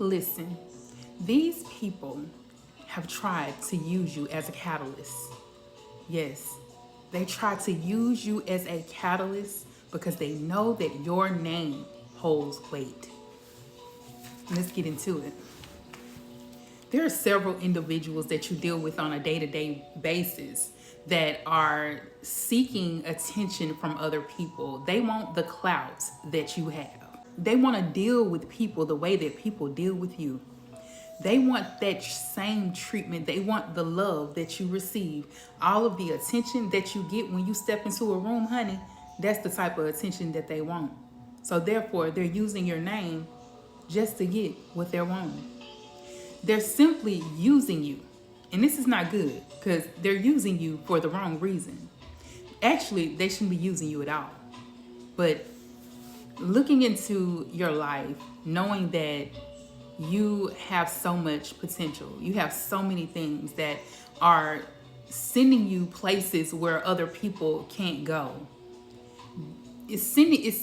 Listen, these people have tried to use you as a catalyst. Yes, they try to use you as a catalyst because they know that your name holds weight. Let's get into it. There are several individuals that you deal with on a day-to-day basis that are seeking attention from other people. They want the clout that you have. They want to deal with people the way that people deal with you. They want that same treatment. They want the love that you receive. All of the attention that you get when you step into a room, honey, that's the type of attention that they want. So therefore, they're using your name just to get what they're wanting. They're simply using you. And this is not good because they're using you for the wrong reason. Actually, they shouldn't be using you at all. But looking into your life, knowing that you have so much potential, you have so many things that are sending you places where other people can't go. It's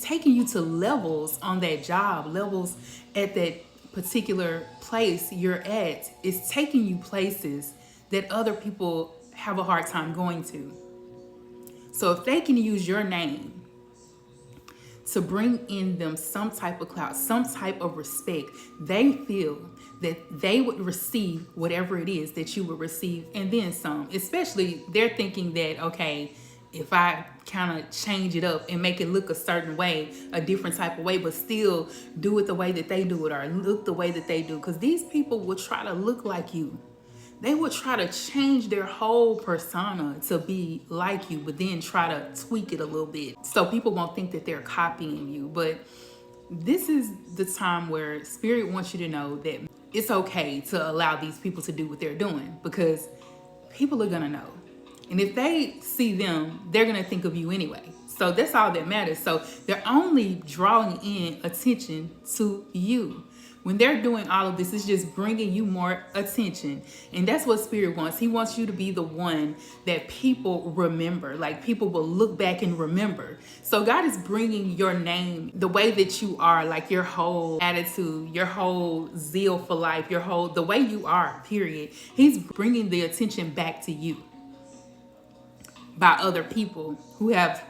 taking you to levels on that job, levels at that particular place you're at. It's taking you places that other people have a hard time going to. So if they can use your name to bring in them some type of clout, some type of respect, they feel that they would receive whatever it is that you would receive and then some. Especially they're thinking that, okay, if I kind of change it up and make it look a certain way, a different type of way, but still do it the way that they do it or look the way that they do. Because these people will try to look like you. They will try to change their whole persona to be like you, but then try to tweak it a little bit. So people won't think that they're copying you. But this is the time where Spirit wants you to know that it's okay to allow these people to do what they're doing because people are going to know. And if they see them, they're going to think of you anyway. So that's all that matters. So they're only drawing in attention to you. When they're doing all of this, it's just bringing you more attention. And that's what Spirit wants. He wants you to be the one that people remember. Like people will look back and remember. So God is bringing your name, the way that you are, like your whole attitude, your whole zeal for life, the way you are, period. He's bringing the attention back to you by other people who have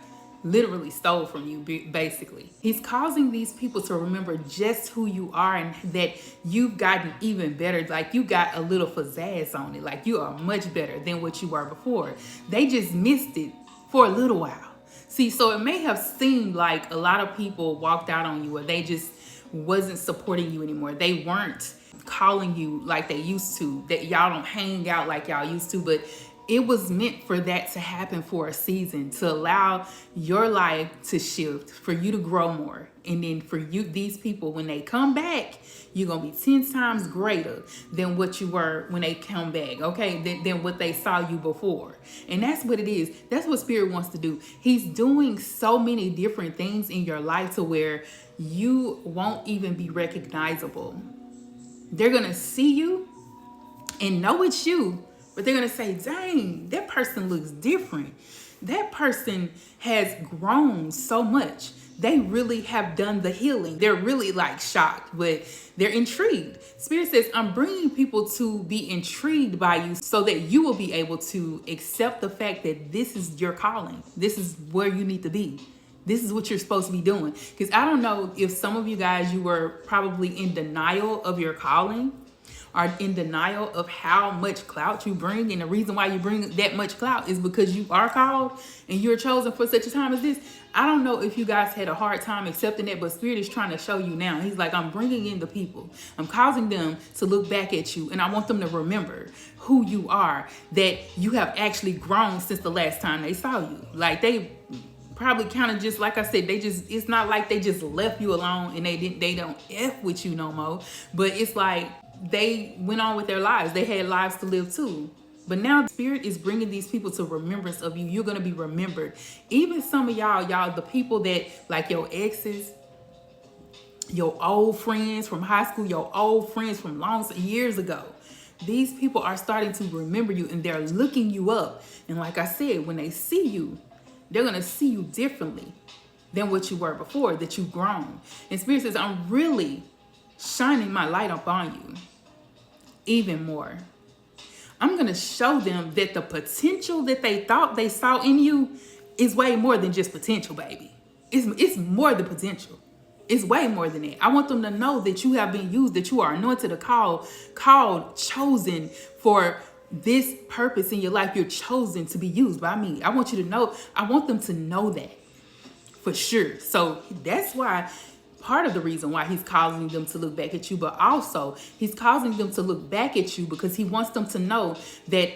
literally stole from you, basically. He's causing these people to remember just who you are and that you've gotten even better. Like you got a little pizzazz on it. Like you are much better than what you were before. They just missed it for a little while. See, so it may have seemed like a lot of people walked out on you or they just wasn't supporting you anymore. They weren't calling you like they used to, that y'all don't hang out like y'all used to, but it was meant for that to happen for a season, to allow your life to shift, for you to grow more. And then for you, these people, when they come back, you're going to be 10 times greater than what you were when they come back, okay? Than what they saw you before. And that's what it is. That's what Spirit wants to do. He's doing so many different things in your life to where you won't even be recognizable. They're going to see you and know it's you. But they're going to say, dang, that person looks different. That person has grown so much. They really have done the healing. They're really like shocked, but they're intrigued. Spirit says, I'm bringing people to be intrigued by you so that you will be able to accept the fact that this is your calling. This is where you need to be. This is what you're supposed to be doing. Because I don't know if some of you guys, you were probably in denial of your calling, are in denial of how much clout you bring. And the reason why you bring that much clout is because you are called and you're chosen for such a time as this. I don't know if you guys had a hard time accepting that, but Spirit is trying to show you now. He's like, I'm bringing in the people. I'm causing them to look back at you. And I want them to remember who you are, that you have actually grown since the last time they saw you. Like they probably kind of just, like I said, it's not like they just left you alone and they don't F with you no more. But it's like, they went on with their lives. They had lives to live too. But now Spirit is bringing these people to remembrance of you. You're going to be remembered. Even some of y'all, the people that like your exes, your old friends from high school, your old friends from years ago. These people are starting to remember you and they're looking you up. And like I said, when they see you, they're going to see you differently than what you were before, that you've grown. And Spirit says, I'm really shining my light upon you even more. I'm going to show them that the potential that they thought they saw in you is way more than just potential, baby. It's more than potential. It's way more than that. I want them to know that you have been used, that you are anointed, called, chosen for this purpose in your life. You're chosen to be used by me. I want you to know, I want them to know that for sure. So that's why, part of the reason why he's causing them to look back at you, but also he's causing them to look back at you because he wants them to know that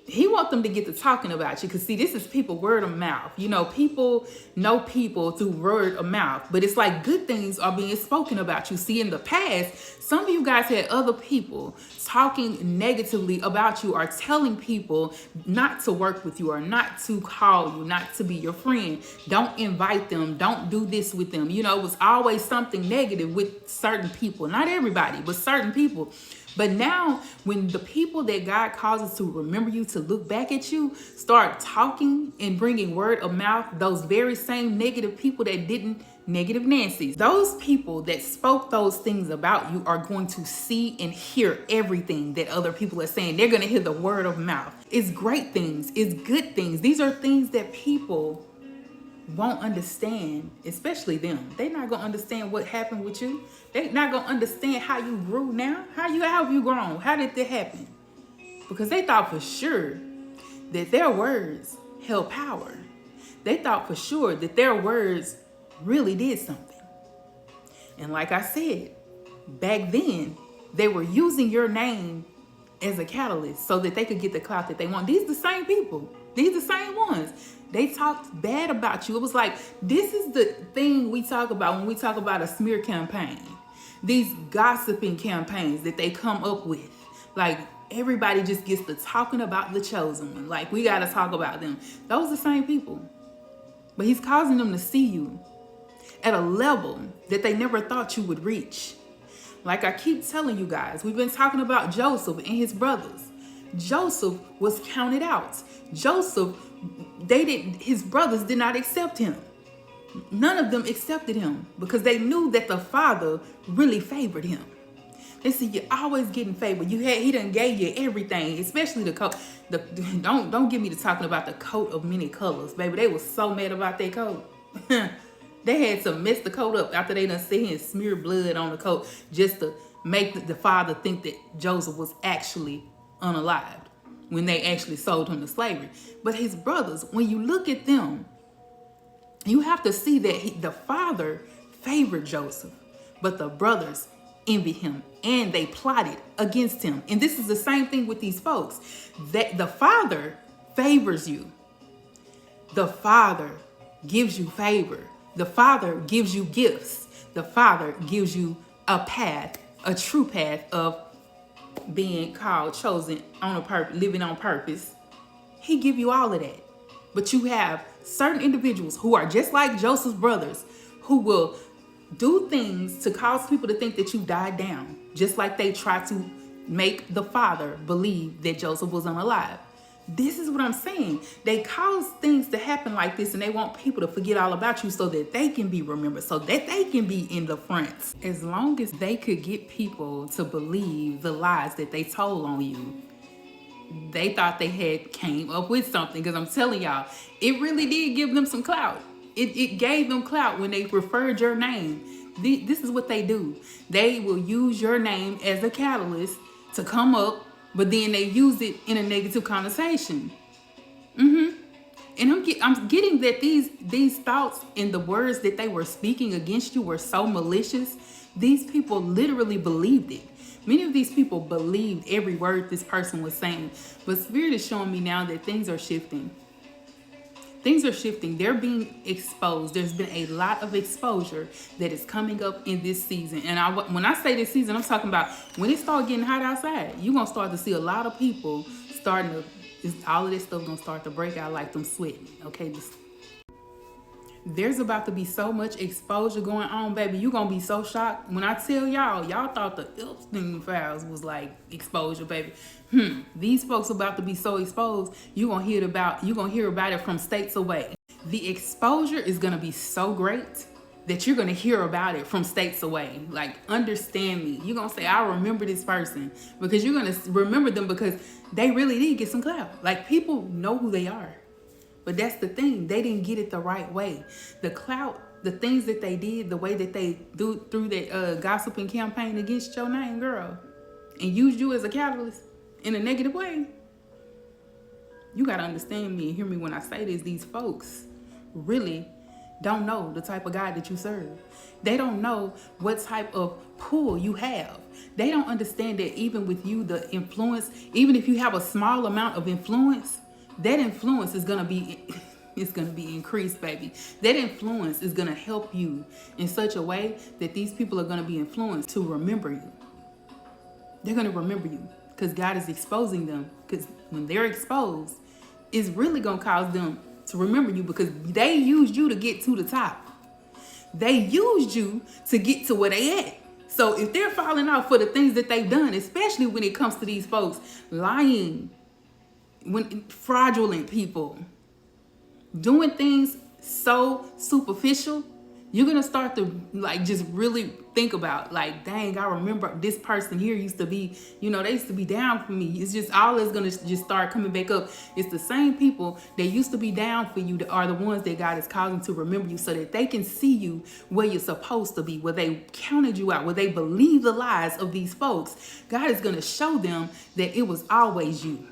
he wants them to get to talking about you. Because see, this is people word of mouth. You know, people know people through word of mouth, but it's like good things are being spoken about you. See, in the past, some of you guys had other people talking negatively about you or telling people not to work with you or not to call you, not to be your friend. Don't invite them. Don't do this with them. You know, it was always something negative with certain people. Not everybody, but certain people. But now, when the people that God causes to remember you, to look back at you, start talking and bringing word of mouth, those very same negative people that didn't, negative Nancy's, those people that spoke those things about you are going to see and hear everything that other people are saying. They're going to hear the word of mouth. It's great things. It's good things. These are things that people won't understand, especially them. They're not gonna understand what happened with you. They're not gonna understand how you grew now. How have you grown? How did that happen? Because they thought for sure that their words held power. They thought for sure that their words really did something. And like I said, back then, they were using your name as a catalyst so that they could get the clout that they want. These are the same people. These are the same ones. They talked bad about you. It was like, this is the thing we talk about when we talk about a smear campaign. These gossiping campaigns that they come up with. Like, everybody just gets to talking about the chosen one. Like, we got to talk about them. Those are the same people. But he's causing them to see you at a level that they never thought you would reach. Like I keep telling you guys, we've been talking about Joseph and his brothers. Joseph was counted out. Joseph, his brothers did not accept him. None of them accepted him because they knew that the father really favored him. They said, you're always getting favored. He done gave you everything, especially the coat. Don't get me to talking about the coat of many colors, baby. They were so mad about their coat. They had to mess the coat up after they done sit here and smear blood on the coat just to make the father think that Joseph was actually unalived when they actually sold him to slavery. But his brothers, when you look at them, you have to see that the father favored Joseph, but the brothers envied him and they plotted against him. And this is the same thing with these folks, that the father favors you. The father gives you favor. The father gives you gifts. The father gives you a path, a true path of being called, chosen, on a purpose, living on purpose. He give you all of that. But you have certain individuals who are just like Joseph's brothers, who will do things to cause people to think that you died down, just like they tried to make the father believe that Joseph was unalive. This is what I'm saying. They cause things to happen like this, and they want people to forget all about you so that they can be remembered, so that they can be in the front. As long as they could get people to believe the lies that they told on you, they thought they had came up with something. Because I'm telling y'all, it really did give them some clout. It gave them clout when they referred your name. This is what they do. They will use your name as a catalyst to come up, but then they use it in a negative connotation. And I'm getting that these thoughts and the words that they were speaking against you were so malicious. These people literally believed it. Many of these people believed every word this person was saying. But Spirit is showing me now that things are shifting. Things are shifting. They're being exposed. There's been a lot of exposure that is coming up in this season. And when I say this season, I'm talking about when it starts getting hot outside, you're going to start to see a lot of people starting to, all of this stuff going to start to break out like them sweating. Okay, there's about to be so much exposure going on, baby. You're going to be so shocked. When I tell y'all thought the Epstein files was like exposure, baby. These folks about to be so exposed, you're going to hear about it from states away. The exposure is going to be so great that you're going to hear about it from states away. Like, understand me. You're going to say, I remember this person, because you're going to remember them because they really did get some clout. Like, people know who they are. But that's the thing. They didn't get it the right way. The clout, the things that they did, the way that they threw that gossiping campaign against your name, girl, and used you as a catalyst in a negative way. You got to understand me and hear me when I say this. These folks really don't know the type of God that you serve. They don't know what type of pull you have. They don't understand that even with you, the influence, even if you have a small amount of influence, that influence is going to be, it's going to be increased, baby. That influence is going to help you in such a way that these people are going to be influenced to remember you. They're going to remember you because God is exposing them. Because when they're exposed, it's really going to cause them to remember you, because they used you to get to the top. They used you to get to where they at. So if they're falling off for the things that they've done, especially when it comes to these folks lying, fraudulent people, doing things so superficial, you're going to start to like just really think about, like, dang, I remember this person here used to be, you know, they used to be down for me. It's just all is going to just start coming back up. It's the same people that used to be down for you that are the ones that God is causing to remember you, so that they can see you where you're supposed to be, where they counted you out, where they believe the lies of these folks. God is going to show them that it was always you.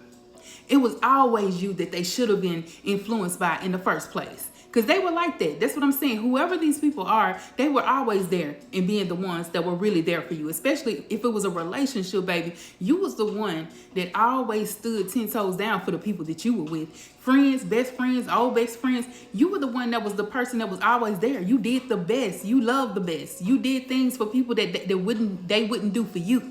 It was always you that they should have been influenced by in the first place. Because they were like that. That's what I'm saying. Whoever these people are, they were always there in being the ones that were really there for you. Especially if it was a relationship, baby. You was the one that always stood 10 toes down for the people that you were with. Friends, best friends, old best friends. You were the one that was the person that was always there. You did the best. You loved the best. You did things for people that they wouldn't do for you.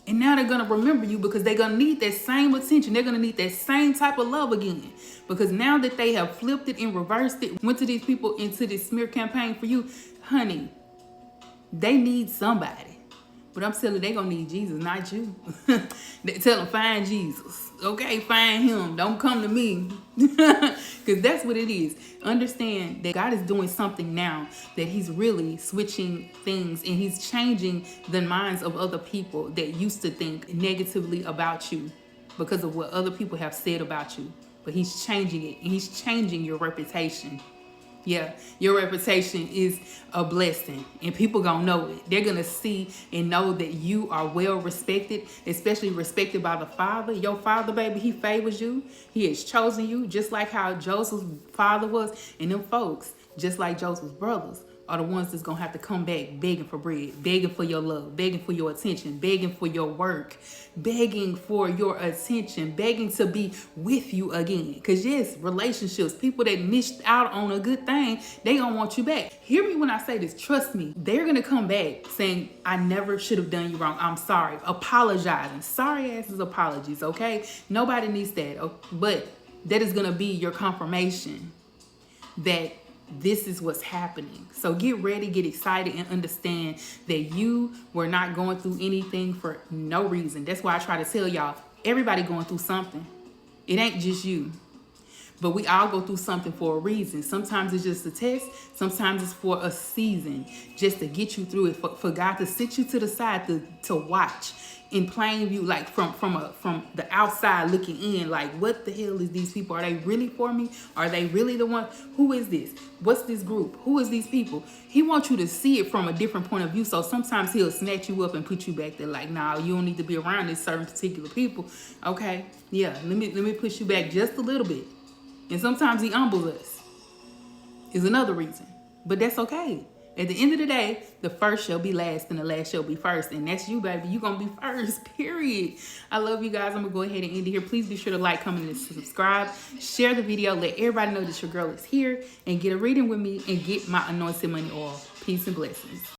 And now they're going to remember you because they're going to need that same attention. They're going to need that same type of love again. Because now that they have flipped it and reversed it, went to these people into this smear campaign for you, honey, they need somebody. But I'm telling you, they're going to need Jesus, not you. They tell them, find Jesus. Okay, find him. Don't come to me. Because that's what it is. Understand that God is doing something now, that he's really switching things and he's changing the minds of other people that used to think negatively about you because of what other people have said about you. But he's changing it, and he's changing your reputation. Yeah, your reputation is a blessing, and people gonna know it. They're gonna see and know that you are well respected, especially respected by the Father. Your Father, baby, he favors you. He has chosen you, just like how Joseph's father was. And them folks, just like Joseph's brothers, are the ones that's gonna have to come back begging for bread, begging for your love, begging for your attention, begging for your work, begging for your attention, begging to be with you again. Because yes, relationships, people that missed out on a good thing, they gonna want you back. Hear me when I say this, trust me. They're gonna come back saying, I never should have done you wrong. I'm sorry. Apologizing. Sorry ass is apologies, okay? Nobody needs that. But that is gonna be your confirmation that this is what's happening. So get ready, get excited, and understand that you were not going through anything for no reason. That's why I try to tell y'all, everybody going through something. It ain't just you. But we all go through something for a reason. Sometimes it's just a test. Sometimes it's for a season, just to get you through it. For God to sit you to the side to watch in plain view, like from the outside looking in, like, what the hell is these people? Are they really for me? Are they really the one? Who is this? What's this group? Who is these people? He wants you to see it from a different point of view. So sometimes he'll snatch you up and put you back there, like, nah, you don't need to be around these certain particular people. Okay, yeah, let me push you back just a little bit. And sometimes he humbles us, is another reason. But that's okay. At the end of the day, the first shall be last and the last shall be first. And that's you, baby. You're going to be first, period. I love you guys. I'm going to go ahead and end it here. Please be sure to like, comment, and subscribe. Share the video. Let everybody know that your girl is here. And get a reading with me and get my anointed money oil. Peace and blessings.